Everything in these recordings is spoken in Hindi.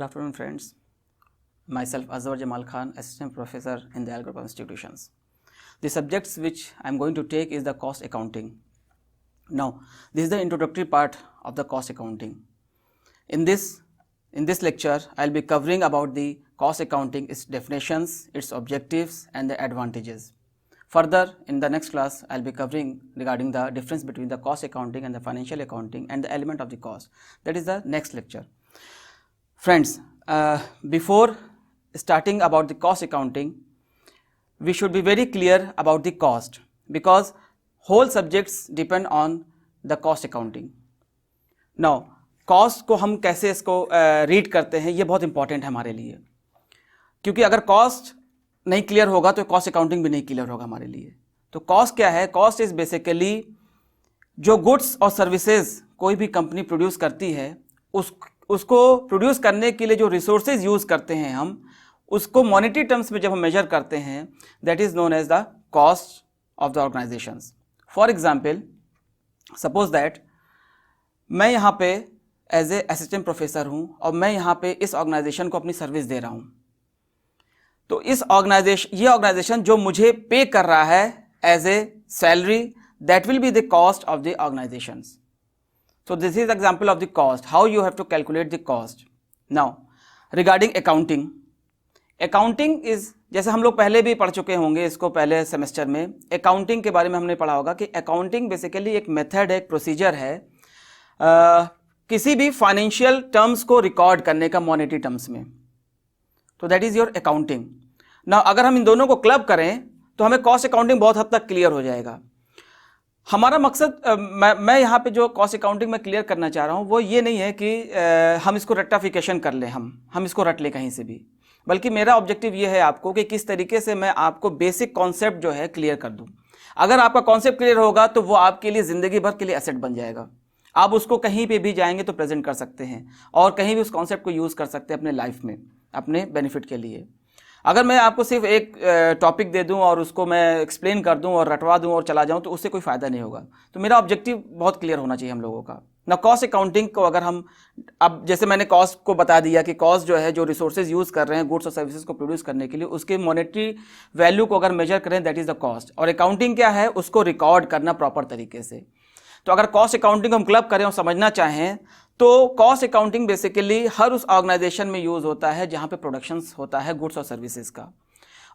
afternoon, friends. Myself, Azwar Jamal Khan, Assistant Professor in the Dayal Group of Institutions. The subjects which I am going to take is the cost accounting. Now, this is the introductory part of the cost accounting. In this lecture, I will be covering about the cost accounting, its definitions, its objectives, and the advantages. Further, in the next class, I will be covering regarding the difference between the cost accounting and the financial accounting and the element of the cost. That is the next lecture. Friends, before starting about the cost accounting, we should be very clear about the cost because whole subjects depend on the cost accounting. Now, cost को हम कैसे इसको रीड करते हैं ये बहुत इंपॉर्टेंट है हमारे लिए, क्योंकि अगर कॉस्ट नहीं क्लियर होगा तो कॉस्ट अकाउंटिंग भी नहीं क्लियर होगा हमारे लिए. तो कॉस्ट क्या है? कॉस्ट इज बेसिकली जो गुड्स और सर्विसेज कोई भी कंपनी प्रोड्यूस करती है उसको प्रोड्यूस करने के लिए जो रिसोर्सेज यूज़ करते हैं हम उसको मॉनेटरी टर्म्स में जब हम मेजर करते हैं that is known as the cost of the organisations. For example, suppose that मैं यहाँ पे एज ए असिस्टेंट प्रोफेसर हूँ और मैं यहाँ पे इस ऑर्गेनाइजेशन को अपनी सर्विस दे रहा हूँ. तो ये ऑर्गेनाइजेशन जो मुझे पे कर रहा है as a salary, that will be the cost of the organisations. So this is example of the cost, how you have to calculate the cost. Now, regarding accounting, accounting is, जैसे हम लोग पहले भी पढ़ चुके होंगे इसको पहले सेमेस्टर में, accounting के बारे में हमने पढ़ा होगा कि accounting बेसिकली एक मेथड है, एक प्रोसीजर है किसी भी फाइनेंशियल टर्म्स को रिकॉर्ड करने का मॉनेटरी टर्म्स में. तो that is your accounting. Now अगर हम इन दोनों को क्लब करें तो हमें कॉस्ट अकाउंटिंग बहुत हद तक क्लियर हो जाएगा. हमारा मकसद मैं यहाँ पे जो कॉस्ट अकाउंटिंग में क्लियर करना चाह रहा हूँ वो ये नहीं है कि हम इसको रेक्टिफिकेशन कर लें, हम इसको रट लें कहीं से भी, बल्कि मेरा ऑब्जेक्टिव ये है आपको कि किस तरीके से मैं आपको बेसिक कॉन्सेप्ट जो है क्लियर कर दूँ. अगर आपका कॉन्सेप्ट क्लियर होगा तो वो आपके लिए ज़िंदगी भर के लिए एसेट बन जाएगा. आप उसको कहीं पे भी जाएंगे तो प्रेजेंट कर सकते हैं और कहीं भी उस कॉन्सेप्ट को यूज़ कर सकते हैं अपने लाइफ में, अपने बेनिफिट के लिए. अगर मैं आपको सिर्फ एक टॉपिक दे दूं और उसको मैं एक्सप्लेन कर दूं और रटवा दूं और चला जाऊं तो उससे कोई फ़ायदा नहीं होगा. तो मेरा ऑब्जेक्टिव बहुत क्लियर होना चाहिए हम लोगों का. ना कॉस्ट अकाउंटिंग को अगर हम, अब जैसे मैंने कॉस्ट को बता दिया कि कॉस्ट जो है जो रिसोर्सेज यूज़ कर रहे हैं गुड्स और सर्विसेज को प्रोड्यूस करने के लिए उसके मॉनेटरी वैल्यू को अगर मेजर करें दैट इज़ द कॉस्ट. और अकाउंटिंग क्या है? उसको रिकॉर्ड करना प्रॉपर तरीके से. तो अगर कॉस्ट अकाउंटिंग को हम क्लब करें और समझना चाहें तो कॉस्ट अकाउंटिंग बेसिकली हर उस ऑर्गेनाइजेशन में यूज़ होता है जहाँ पे प्रोडक्शंस होता है गुड्स और सर्विसेज का,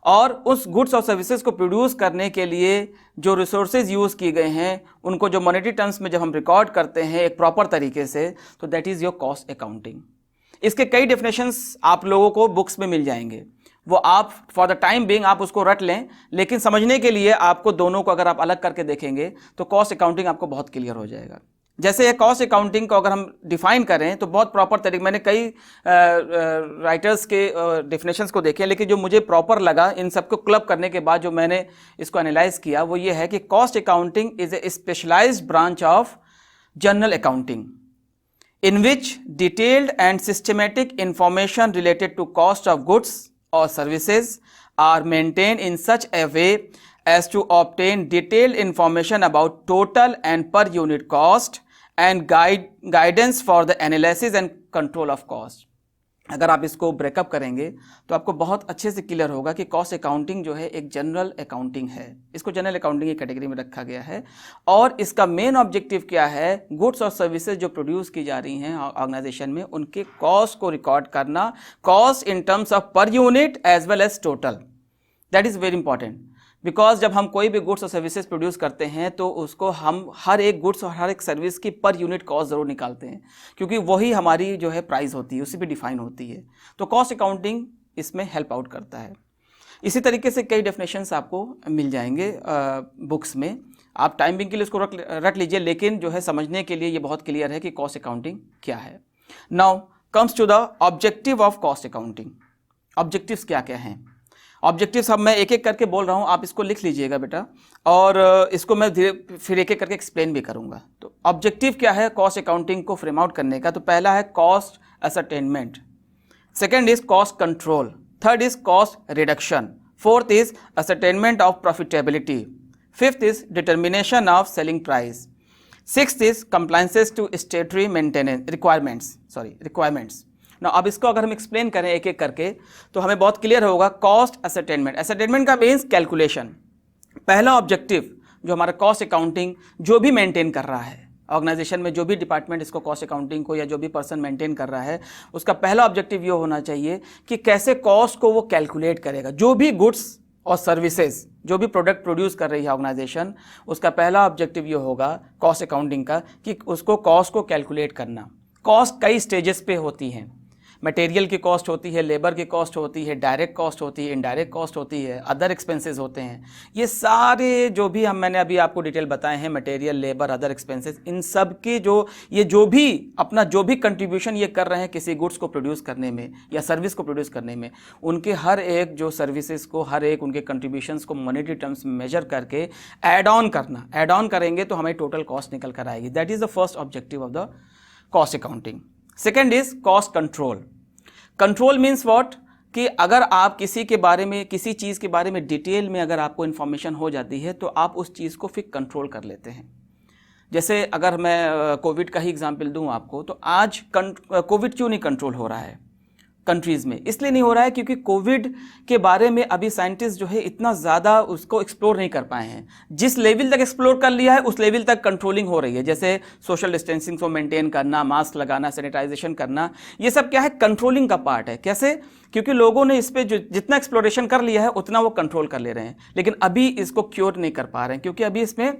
और उस गुड्स और सर्विसेज को प्रोड्यूस करने के लिए जो रिसोर्सेज यूज़ किए गए हैं उनको जो मॉनेटरी टर्म्स में जब हम रिकॉर्ड करते हैं एक प्रॉपर तरीके से तो that is your cost accounting. इसके कई डेफिनेशंस आप लोगों को बुक्स में मिल जाएंगे, वो आप फॉर द टाइम बीइंग आप उसको रट लें, लेकिन समझने के लिए आपको दोनों को अगर आप अलग करके देखेंगे तो कॉस्ट अकाउंटिंग आपको बहुत क्लियर हो जाएगा. जैसे ये कॉस्ट अकाउंटिंग को अगर हम डिफाइन करें तो बहुत प्रॉपर तरीके, मैंने कई राइटर्स के डेफिनेशंस को देखे, लेकिन जो मुझे प्रॉपर लगा इन सबको क्लब करने के बाद जो मैंने इसको एनालाइज किया वो ये है कि cost accounting is a specialised branch of general accounting in which detailed and systematic information related to cost of goods or services are maintained in such a way as to obtain detailed information about total and per unit cost and guidance for the analysis and control of cost. अगर आप इसको ब्रेकअप करेंगे तो आपको बहुत अच्छे से क्लियर होगा कि कॉस्ट अकाउंटिंग जो है एक जनरल अकाउंटिंग है. इसको जनरल अकाउंटिंग की कैटेगरी में रखा गया है और इसका मेन ऑब्जेक्टिव क्या है? गुड्स और सर्विसेज जो प्रोड्यूस की जा रही हैं ऑर्गेनाइजेशन में उनके कॉस्ट को रिकॉर्ड करना, cost in terms of per unit as well as total. That is very important because जब हम कोई भी गुड्स और सर्विसेज प्रोड्यूस करते हैं तो उसको हम हर एक गुड्स और हर एक सर्विस की पर यूनिट कॉस्ट ज़रूर निकालते हैं, क्योंकि वही हमारी जो है प्राइस होती है, उसी पे डिफाइन होती है. तो कॉस्ट अकाउंटिंग इसमें हेल्प आउट करता है. इसी तरीके से कई डेफिनेशंस आपको मिल जाएंगे बुक्स में. आप टाइम बिंग के लिए उसको रख लीजिए, लेकिन जो है समझने के लिए ये बहुत क्लियर है कि कॉस्ट अकाउंटिंग क्या है. Now comes to the objective of cost accounting. Objectives क्या क्या हैं? ऑब्जेक्टिव्स अब मैं एक एक करके बोल रहा हूँ, आप इसको लिख लीजिएगा बेटा, और इसको मैं फिर एक एक करके एक्सप्लेन भी करूँगा. तो ऑब्जेक्टिव क्या है कॉस्ट अकाउंटिंग को फ्रेम आउट करने का? तो पहला है cost ascertainment, second is cost control, third is cost reduction, fourth is ascertainment of profitability, fifth is determination of selling price, sixth is compliances to statutory maintenance requirements. ना अब इसको अगर हम एक्सप्लेन करें एक एक करके तो हमें बहुत क्लियर होगा। कॉस्ट एसेटेनमेंट, एसेटेनमेंट का मीन्स कैलकुलेशन। पहला ऑब्जेक्टिव जो हमारा कॉस्ट अकाउंटिंग जो भी मेंटेन कर रहा है ऑर्गेनाइजेशन में, जो भी डिपार्टमेंट इसको कॉस्ट अकाउंटिंग को या जो भी पर्सन मेंटेन कर रहा है, उसका पहला ऑब्जेक्टिव ये होना चाहिए कि कैसे कॉस्ट को वो कैलकुलेट करेगा। जो भी गुड्स और सर्विसेज, जो भी प्रोडक्ट प्रोड्यूस कर रही है ऑर्गेनाइजेशन, उसका पहला ऑब्जेक्टिव ये होगा कॉस्ट अकाउंटिंग का कि उसको कॉस्ट को कैलकुलेट करना। कॉस्ट कई स्टेजेस पे होती हैं। मटेरियल की कॉस्ट होती है, लेबर की कॉस्ट होती है, डायरेक्ट कॉस्ट होती है, इनडायरेक्ट कॉस्ट होती है, अदर एक्सपेंसेस होते हैं। ये सारे जो भी मैंने अभी आपको डिटेल बताए हैं, मटेरियल, लेबर, अदर एक्सपेंसेस, इन सब के जो भी अपना जो भी कंट्रीब्यूशन ये कर रहे हैं किसी गुड्स को प्रोड्यूस करने में या सर्विस को प्रोड्यूस करने में, उनके हर एक जो सर्विसेज को, हर एक उनके कंट्रीब्यूशंस को मॉनेटरी टर्म्स में मेजर करके ऐड ऑन करना। ऐड ऑन करेंगे तो हमें टोटल कॉस्ट निकल कर आएगी। That is the first objective of the cost accounting. Second is cost control. Control means what, कि अगर आप किसी के बारे में, किसी चीज़ के बारे में डिटेल में अगर आपको इन्फॉर्मेशन हो जाती है तो आप उस चीज़ को फिर कंट्रोल कर लेते हैं। जैसे अगर मैं कोविड का ही एग्जांपल दूं आपको, तो आज कोविड क्यों नहीं कंट्रोल हो रहा है कंट्रीज़ में? इसलिए नहीं हो रहा है क्योंकि कोविड के बारे में अभी साइंटिस्ट जो है इतना ज़्यादा उसको एक्सप्लोर नहीं कर पाए हैं। जिस लेवल तक एक्सप्लोर कर लिया है उस लेवल तक कंट्रोलिंग हो रही है। जैसे सोशल डिस्टेंसिंग को मेंटेन करना, मास्क लगाना, सैनिटाइजेशन करना, ये सब क्या है, कंट्रोलिंग का पार्ट है। कैसे? क्योंकि लोगों ने इस पर जितना एक्सप्लोरेशन कर लिया है उतना वो कंट्रोल कर ले रहे हैं, लेकिन अभी इसको क्योर नहीं कर पा रहे हैं क्योंकि अभी इसमें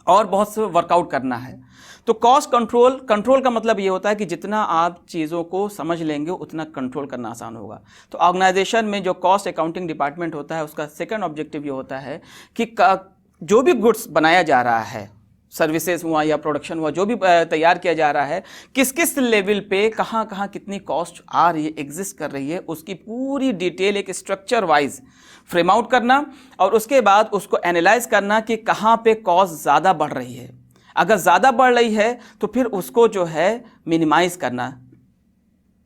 और बहुत से वर्कआउट करना है। तो कॉस्ट कंट्रोल का मतलब ये होता है कि जितना आप चीज़ों को समझ लेंगे उतना कंट्रोल करना आसान होगा। तो ऑर्गेनाइजेशन में जो कॉस्ट अकाउंटिंग डिपार्टमेंट होता है उसका सेकंड ऑब्जेक्टिव ये होता है कि जो भी गुड्स बनाया जा रहा है, सर्विसेज हुआ या प्रोडक्शन हुआ, जो भी तैयार किया जा रहा है, किस किस लेवल पे कहाँ कहाँ कितनी कॉस्ट आ रही है, एग्जिस्ट कर रही है, उसकी पूरी डिटेल एक स्ट्रक्चर वाइज फ्रेम आउट करना और उसके बाद उसको एनालाइज करना कि कहाँ पे कॉस्ट ज़्यादा बढ़ रही है। अगर ज़्यादा बढ़ रही है तो फिर उसको जो है मिनिमाइज करना।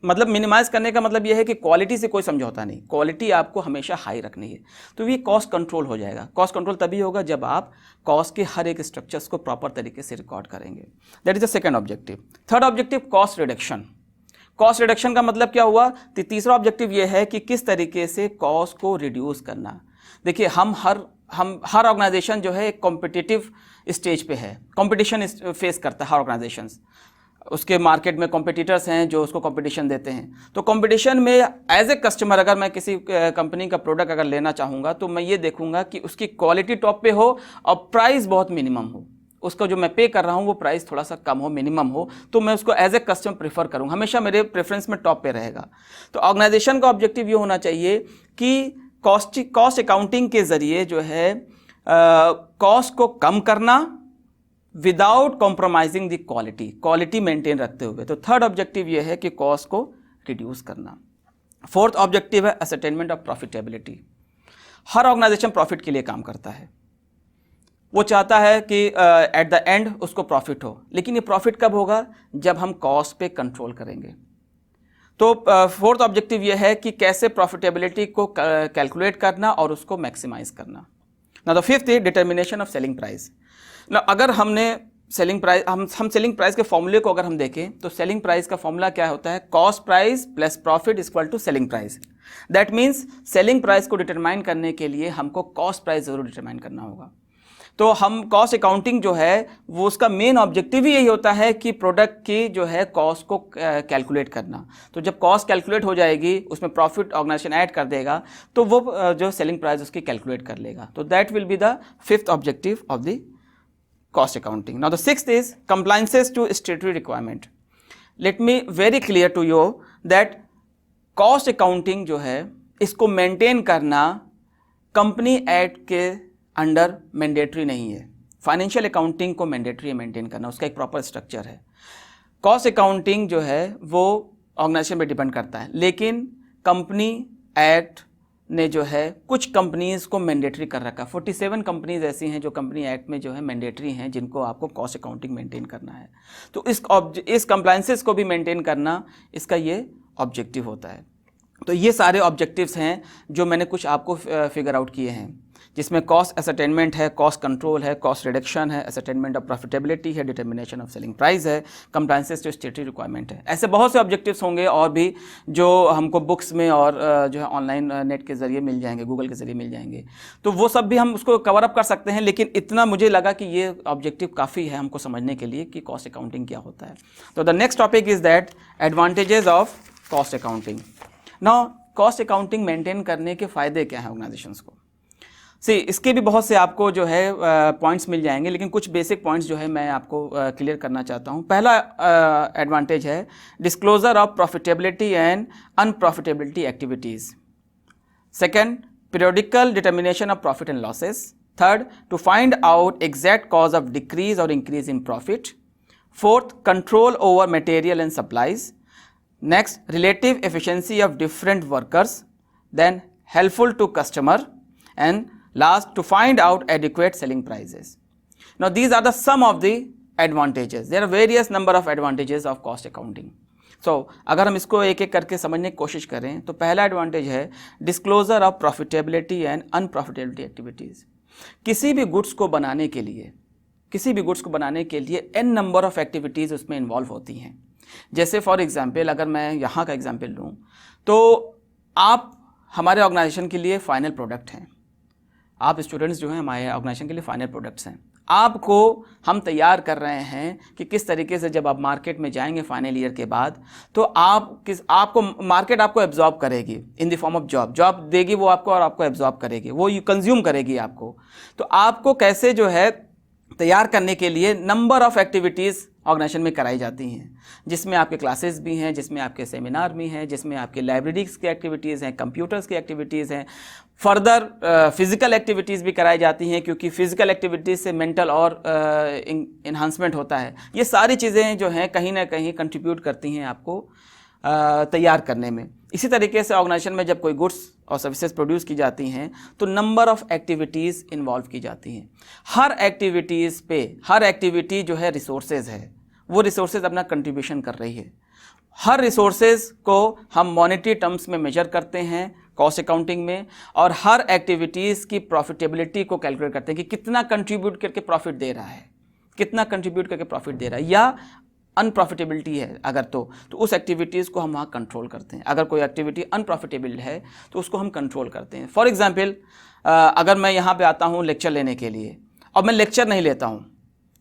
मतलब मिनिमाइज करने का मतलब यह है कि क्वालिटी से कोई समझौता नहीं, क्वालिटी आपको हमेशा हाई रखनी है। तो ये कॉस्ट कंट्रोल हो जाएगा। कॉस्ट कंट्रोल तभी होगा जब आप कॉस्ट के हर एक स्ट्रक्चर्स को प्रॉपर तरीके से रिकॉर्ड करेंगे। That is the second objective. Third objective cost reduction. Cost reduction का मतलब क्या हुआ? तीसरा ऑब्जेक्टिव ये है कि किस तरीके से कॉस्ट को रिड्यूस करना। देखिए हम हर ऑर्गेनाइजेशन जो है एक कॉम्पिटिटिव स्टेज पे है, कंपटीशन फेस करता है हर ऑर्गेनाइजेशन। उसके मार्केट में कॉम्पिटिटर्स हैं जो उसको कंपटीशन देते हैं। तो कंपटीशन में एज ए कस्टमर अगर मैं किसी कंपनी का प्रोडक्ट अगर लेना चाहूँगा तो मैं ये देखूँगा कि उसकी क्वालिटी टॉप पे हो और प्राइस बहुत मिनिमम हो। उसका जो मैं पे कर रहा हूँ वो प्राइस थोड़ा सा कम हो, मिनिमम हो, तो मैं उसको एज ए कस्टमर प्रेफर करूँगा, हमेशा मेरे प्रेफरेंस में टॉप पे रहेगा। तो ऑर्गेनाइजेशन का ऑब्जेक्टिव ये होना चाहिए कि कॉस्ट अकाउंटिंग के ज़रिए जो है कॉस्ट को कम करना without compromising the quality maintain रखते हुए। तो थर्ड ऑब्जेक्टिव ये है कि कॉस्ट को रिड्यूस करना। फोर्थ ऑब्जेक्टिव है असरटेनमेंट ऑफ प्रॉफिटेबिलिटी। हर ऑर्गेनाइजेशन प्रॉफिट के लिए काम करता है, वो चाहता है कि एट द एंड उसको प्रॉफिट हो, लेकिन ये प्रॉफिट कब होगा? जब हम कॉस्ट पे कंट्रोल करेंगे। तो फोर्थ ऑब्जेक्टिव ये है कि कैसे प्रॉफिटेबिलिटी को कैलकुलेट करना और उसको मैक्सिमाइज करना। Now the fifth is determination of selling price. अगर हमने सेलिंग प्राइस हम सेलिंग प्राइस के फॉर्मूले को अगर हम देखें तो सेलिंग प्राइस का फॉर्मूला क्या होता है? Cost price plus profit is equal to selling price. That means selling price को डिटरमाइन करने के लिए हमको कॉस्ट प्राइस जरूर डिटरमाइन करना होगा। तो हम कॉस्ट अकाउंटिंग जो है वो उसका मेन ऑब्जेक्टिव ही यही होता है कि प्रोडक्ट की जो है कॉस्ट को कैलकुलेट करना। तो जब कॉस्ट कैलकुलेट हो जाएगी उसमें प्रॉफिट ऑर्गेनाइजेशन ऐड कर देगा तो वो जो सेलिंग प्राइस उसकी कैलकुलेट कर लेगा। तो that will be the fifth objective of the cost accounting. Now the sixth is compliances to statutory requirement. Let me very clear to you that cost accounting जो है इसको मेंटेन करना कंपनी एक्ट के अंडर मैंडेटरी नहीं है। फाइनेंशियल अकाउंटिंग को मैंडेटरी है मेंटेन करना, उसका एक प्रॉपर स्ट्रक्चर है। कॉस्ट अकाउंटिंग जो है वो ऑर्गेनाइजेशन पे डिपेंड करता है, लेकिन कंपनी एक्ट ने जो है कुछ कंपनीज़ को मैंडेटरी कर रखा। 47 कंपनीज ऐसी हैं जो कंपनी एक्ट में जो है मैंडेटरी हैं जिनको आपको कॉस्ट अकाउंटिंग मेंटेन करना है। तो इस कंप्लायंसेस को भी मेंटेन करना इसका ये ऑब्जेक्टिव होता है। तो ये सारे ऑब्जेक्टिव्स हैं जो मैंने कुछ आपको फिगर आउट किए हैं। जिसमें कॉस्ट असरटेनमेंट है, कॉस्ट कंट्रोल है, कॉस्ट रिडक्शन है, असरटेनमेंट ऑफ प्रॉफिटेबिलिटी है, डिटर्मिनेशन ऑफ सेलिंग प्राइस है, कंप्लायंसेस टू स्टेटरी रिक्वायरमेंट है। ऐसे बहुत से ऑब्जेक्टिव्स होंगे और भी जो हमको बुक्स में और जो है ऑनलाइन नेट के ज़रिए मिल जाएंगे, गूगल के ज़रिए मिल जाएंगे, तो वो सब भी हम उसको कवर अप कर सकते हैं। लेकिन इतना मुझे लगा कि ये ऑब्जेक्टिव काफ़ी है हमको समझने के लिए कि कॉस्ट अकाउंटिंग क्या होता है। तो the next topic is that advantages of cost accounting. Now cost accounting maintain करने के फ़ायदे क्या हैं ऑर्गेनाइजेशंस को? इसके भी बहुत से आपको जो है पॉइंट्स मिल जाएंगे, लेकिन कुछ बेसिक पॉइंट्स जो है मैं आपको क्लियर करना चाहता हूँ। पहला एडवांटेज है disclosure of profitability and unprofitability activities. Second, periodical determination of profit and losses. Third, to find out exact cause of decrease or increase in profit. Fourth, control over material and supplies. Next, relative efficiency of different workers. Then, helpful to customer. And last, to find out adequate selling prices. Now, these are the some of the advantages. There are various number of advantages of cost accounting. अगर हम इसको एक एक करके समझने की कोशिश करें तो पहला एडवांटेज है disclosure of profitability and unprofitability activities. किसी भी गुड्स को बनाने के लिए एन नंबर ऑफ एक्टिविटीज़ उसमें इन्वॉल्व होती हैं। जैसे फॉर एग्जांपल अगर मैं यहाँ का एग्जांपल लूँ तो आप हमारे ऑर्गेनाइजेशन के लिए फाइनल प्रोडक्ट हैं, आप स्टूडेंट्स जो हैं हमारे ऑर्गेनाइजेशन के लिए फाइनल प्रोडक्ट्स हैं। आपको हम तैयार कर रहे हैं कि किस तरीके से जब आप मार्केट में जाएंगे फाइनल ईयर के बाद तो आपको मार्केट आपको एब्जॉर्ब करेगी in the form of job देगी वो आपको, और आपको एब्जॉर्ब करेगी वो, कंज्यूम करेगी आपको। तो आपको कैसे जो है तैयार करने के लिए नंबर ऑफ एक्टिविटीज़ ऑर्गेनाइजेशन में कराई जाती हैं, जिसमें आपके क्लासेस भी हैं, जिसमें आपके सेमिनार भी हैं, जिसमें आपके लाइब्रेरीज की एक्टिविटीज़ हैं, कंप्यूटर्स की एक्टिविटीज़ हैं, फर्दर फिज़िकल एक्टिविटीज़ भी कराई जाती हैं, क्योंकि फ़िज़िकल एक्टिविटीज़ से मेंटल और इन्हांसमेंट होता है। ये सारी चीज़ें जो हैं कहीं ना कहीं कंट्रीब्यूट करती हैं आपको तैयार करने में। इसी तरीके से ऑर्गेनाइजेशन में जब कोई गुड्स और सर्विसेज प्रोड्यूस की जाती हैं तो नंबर ऑफ एक्टिविटीज़ इन्वॉल्व की जाती हैं। हर एक्टिविटी जो है रिसोर्सेज है, वो रिसोर्सेज अपना कंट्रीब्यूशन कर रही है। हर रिसोर्सेज को हम मॉनेटरी टर्म्स में मेजर करते हैं कॉस्ट अकाउंटिंग में, और हर एक्टिविटीज़ की प्रॉफिटेबिलिटी को कैलकुलेट करते हैं कि कितना कंट्रीब्यूट करके प्रॉफिट दे रहा है, या अनप्रॉफिटेबिलिटी है अगर तो उस एक्टिविटीज़ को हम वहाँ कंट्रोल करते हैं। अगर कोई एक्टिविटी अनप्रॉफिटेबल है तो उसको हम कंट्रोल करते हैं। फॉर एग्जांपल अगर मैं यहाँ पे आता हूँ लेक्चर लेने के लिए और मैं लेक्चर नहीं लेता हूँ,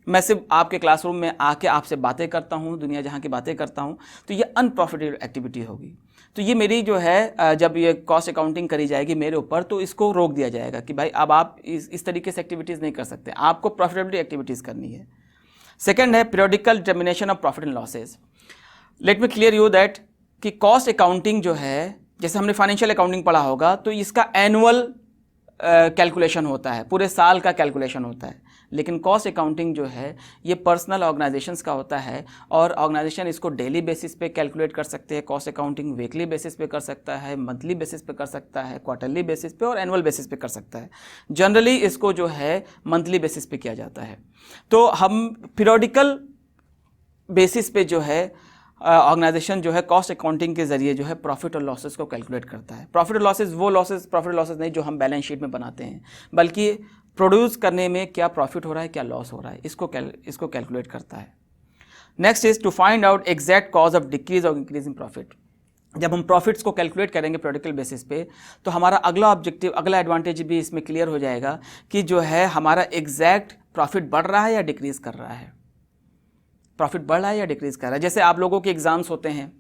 मैं सिर्फ आपके क्लासरूम में आके आपसे बातें करता हूँ, दुनिया जहाँ की बातें करता हूँ, तो ये अनप्रॉफिटेबल एक्टिविटी होगी। तो ये मेरी जो है जब ये कॉस्ट अकाउंटिंग करी जाएगी मेरे ऊपर तो इसको रोक दिया जाएगा कि भाई अब आप इस तरीके से एक्टिविटीज़ नहीं कर सकते, आपको प्रॉफिटेबिलिटी एक्टिविटीज़ करनी है। सेकेंड है periodical determination of profit and losses. Let me clear you that कि कॉस्ट अकाउंटिंग जो है, जैसे हमने फाइनेंशियल अकाउंटिंग पढ़ा होगा तो इसका एनुअल कैलकुलेशन होता है, पूरे साल का कैलकुलेशन होता है। लेकिन कॉस्ट अकाउंटिंग जो है ये पर्सनल ऑर्गेनाइजेशंस का होता है, और ऑर्गेनाइजेशन इसको डेली बेसिस पे कैलकुलेट कर सकते हैं। कॉस्ट अकाउंटिंग वीकली बेसिस पे कर सकता है, मंथली बेसिस पे कर सकता है, क्वार्टरली बेसिस पे और एनुअल बेसिस पे कर सकता है। जनरली इसको जो है मंथली बेसिस पे किया जाता है। तो हम पीरियोडिकल बेसिस पे जो है ऑर्गेनाइजेशन जो है कॉस्ट अकाउंटिंग के जरिए जो है प्रॉफिट और लॉसेस को कैलकुलेट करता है। प्रॉफिट और लॉसेस वो प्रॉफिट लॉसेस नहीं जो हम बैलेंस शीट में बनाते हैं, बल्कि प्रोड्यूस करने में क्या प्रॉफिट हो रहा है, क्या लॉस हो रहा है, इसको कैलकुलेट करता है। Next is to find out exact cause of decrease और इंक्रीज इन प्रॉफिट। जब हम प्रॉफिट्स को कैलकुलेट करेंगे पीरियोडिकल बेसिस पे तो हमारा अगला एडवांटेज भी इसमें क्लियर हो जाएगा कि जो है हमारा एग्जैक्ट प्रॉफिट बढ़ रहा है या डिक्रीज कर रहा है, प्रॉफिट बढ़ रहा है या डिक्रीज कर रहा है। जैसे आप लोगों के एग्जाम्स होते हैं,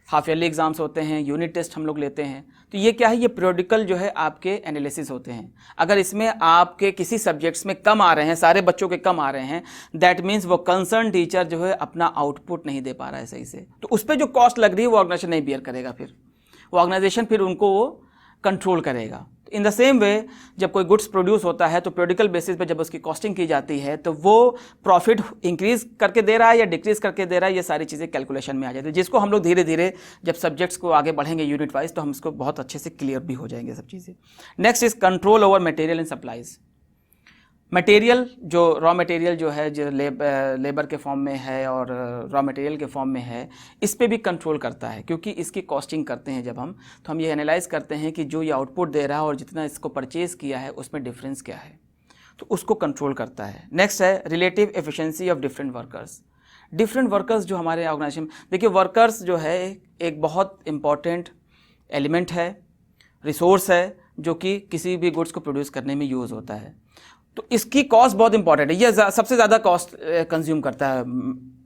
हाफ ईयरली एग्जाम्स होते हैं, यूनिट टेस्ट हम लोग लेते हैं, तो ये क्या है, ये पीरियोडिकल जो है आपके एनालिसिस होते हैं। अगर इसमें आपके किसी सब्जेक्ट्स में कम आ रहे हैं, सारे बच्चों के कम आ रहे हैं, दैट मीन्स वो कंसर्न टीचर जो है अपना आउटपुट नहीं दे पा रहा है सही से, तो उस पर जो कॉस्ट लग रही है वो ऑर्गेनाइजेशन नहीं बियर करेगा, फिर वो ऑर्गेनाइजेशन फिर उनको वो कंट्रोल करेगा। इन द सेम वे जब कोई गुड्स प्रोड्यूस होता है तो पीरियोडिकल बेसिस पे जब उसकी कॉस्टिंग की जाती है तो वो प्रॉफिट इंक्रीज करके दे रहा है या डिक्रीज करके दे रहा है, ये सारी चीज़ें कैलकुलेशन में आ जाती है, जिसको हम लोग धीरे धीरे जब सब्जेक्ट्स को आगे बढ़ेंगे यूनिट वाइज तो हम इसको बहुत अच्छे से क्लियर भी हो जाएंगे सब चीज़ें। Next is control over material and supplies. Material जो रॉ मटेरियल जो है जो लेबर के फॉर्म में है और रॉ मटेरियल के फॉर्म में है, इस पे भी कंट्रोल करता है, क्योंकि इसकी कॉस्टिंग करते हैं जब हम, तो हम ये एनालाइज करते हैं कि जो ये आउटपुट दे रहा है और जितना इसको परचेज़ किया है उसमें डिफरेंस क्या है, तो उसको कंट्रोल करता है। नेक्स्ट है relative efficiency of different workers. Different workers जो हमारे ऑर्गेनाइजेशन, देखिए वर्कर्स जो है एक बहुत इंपॉर्टेंट एलिमेंट है, रिसोर्स है, जो कि किसी भी गुड्स को प्रोड्यूस करने में यूज़ होता है। तो इसकी कॉस्ट बहुत इंपॉर्टेंट है, ये सबसे ज़्यादा कॉस्ट कंज्यूम करता है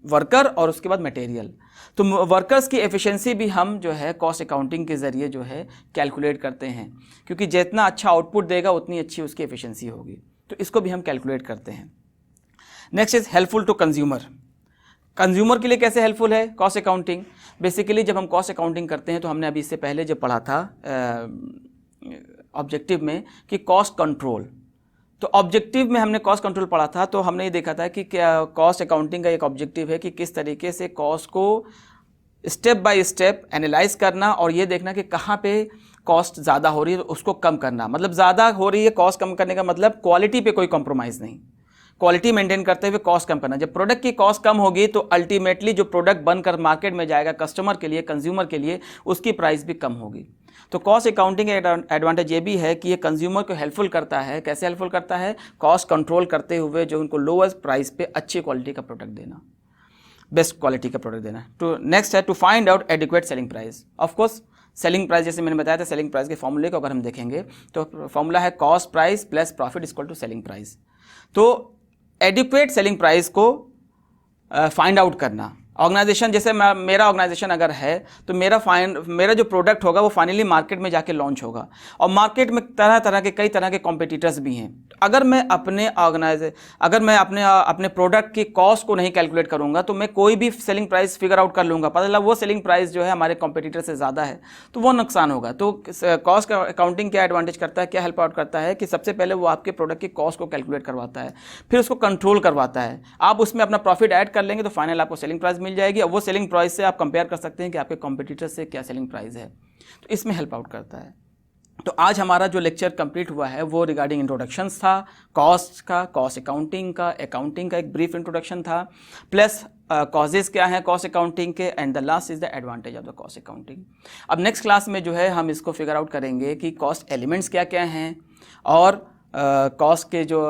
वर्कर और उसके बाद मटेरियल। तो वर्कर्स की एफिशिएंसी भी हम जो है कॉस्ट अकाउंटिंग के ज़रिए जो है कैलकुलेट करते हैं, क्योंकि जितना अच्छा आउटपुट देगा उतनी अच्छी उसकी एफिशिएंसी होगी, तो इसको भी हम कैलकुलेट करते हैं। Next is helpful to consumer. Consumer के लिए कैसे हेल्पफुल है कॉस्ट अकाउंटिंग? बेसिकली जब हम कॉस्ट अकाउंटिंग करते हैं तो हमने अभी इससे पहले जब पढ़ा था ऑब्जेक्टिव में कि कॉस्ट कंट्रोल, तो ऑब्जेक्टिव में हमने कॉस्ट कंट्रोल पढ़ा था, तो हमने ये देखा था कि क्या कॉस्ट अकाउंटिंग का एक ऑब्जेक्टिव है कि किस तरीके से कॉस्ट को स्टेप बाय स्टेप एनालाइज करना और ये देखना कि कहाँ पे कॉस्ट ज़्यादा हो रही है तो उसको कम करना। मतलब ज़्यादा हो रही है कॉस्ट कम करने का मतलब क्वालिटी पे कोई कॉम्प्रोमाइज़ नहीं, क्वालिटी मेंटेन करते हुए कॉस्ट कम करना। जब प्रोडक्ट की कॉस्ट कम होगी तो अल्टीमेटली जो प्रोडक्ट बनकर मार्केट में जाएगा कस्टमर के लिए, कंज्यूमर के लिए, उसकी प्राइस भी कम होगी। तो कॉस्ट अकाउंटिंग एडवांटेज ये भी है कि ये कंज्यूमर को हेल्पफुल करता है। कैसे हेल्पफुल करता है? कॉस्ट कंट्रोल करते हुए जो उनको लोएस्ट प्राइस पे अच्छी क्वालिटी का प्रोडक्ट देना, बेस्ट क्वालिटी का प्रोडक्ट देना। तो नेक्स्ट है to find out adequate selling price. Of course selling price, जैसे मैंने बताया था, सेलिंग प्राइस के फॉर्मूले को अगर हम देखेंगे तो फॉर्मूला है cost price plus profit equal to selling price. तो एडिक्वेट सेलिंग प्राइस को फाइंड आउट करना, ऑर्गेनाइजेशन जैसे मेरा ऑर्गेनाइजेशन अगर है तो मेरा जो प्रोडक्ट होगा वो फाइनली मार्केट में जाके लॉन्च होगा और मार्केट में कई तरह के कॉम्पिटिटर्स भी हैं। अगर मैं अपने प्रोडक्ट की कॉस्ट को नहीं कैलकुलेट करूंगा तो मैं कोई भी सेलिंग प्राइस फिगर आउट कर लूँगा, पता चला वो सेलिंग प्राइस जो है हमारे कॉम्पिटिटर से ज़्यादा है, तो वो नुकसान होगा। तो कॉस्ट अकाउंटिंग क्या एडवांटेज करता है, क्या हेल्प आउट करता है कि सबसे पहले वो आपके प्रोडक्ट की कॉस्ट को कैलकुलेट करवाता है, फिर उसको कंट्रोल करवाता है। आप उसमें अपना प्रॉफिट ऐड कर लेंगे तो फाइनल आपको सेलिंग प्राइस मिल जाएगी और वो सेलिंग प्राइस से आप कंपेयर कर सकते हैं कि आपके कॉम्पिटिटर से क्या सेलिंग प्राइस है, तो इसमें हेल्प आउट करता है। तो आज हमारा जो लेक्चर कंप्लीट हुआ है वो रिगार्डिंग इंट्रोडक्शंस था, कॉस्ट का, कॉस्ट अकाउंटिंग का एक ब्रीफ इंट्रोडक्शन था, प्लस कॉजेज़ क्या हैं कॉस्ट अकाउंटिंग के, and the last is the advantage of the cost accounting. अब नेक्स्ट क्लास में जो है हम इसको फिगर आउट करेंगे कि कॉस्ट एलिमेंट्स क्या क्या हैं और कॉस्ट के जो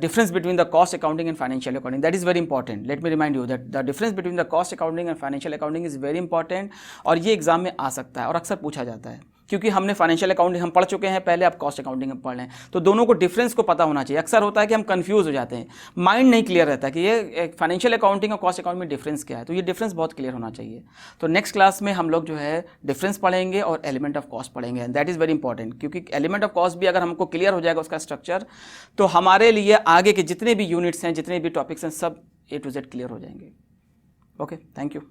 difference between the cost accounting and financial accounting, that is very important. Let me remind you that the difference between the cost accounting and financial accounting is very important, और ये एग्जाम में आ सकता है और अक्सर पूछा जाता है, क्योंकि हमने फाइनेंशियल अकाउंटिंग हम पढ़ चुके हैं पहले, अब कॉस्ट अकाउंटिंग हम पढ़ लें, तो दोनों को डिफरेंस को पता होना चाहिए। अक्सर होता है कि हम कंफ्यूज हो जाते हैं, माइंड नहीं क्लियर रहता कि ये फाइनेंशियल अकाउंटिंग और कॉस्ट अकाउंटिंग में डिफरेंस क्या है, तो ये डिफरेंस बहुत क्लियर होना चाहिए। तो नेक्स्ट क्लास में हम लोग जो है डिफरेंस पढ़ेंगे और एलिमेंट ऑफ कॉस्ट पढ़ेंगे, and that is very important, क्योंकि एलिमेंट ऑफ कॉस्ट भी अगर हमको क्लियर हो जाएगा उसका स्ट्रक्चर, तो हमारे लिए आगे के जितने भी यूनिट्स हैं, जितने भी टॉपिक्स हैं, सब A to Z क्लियर हो जाएंगे। Okay, thank you.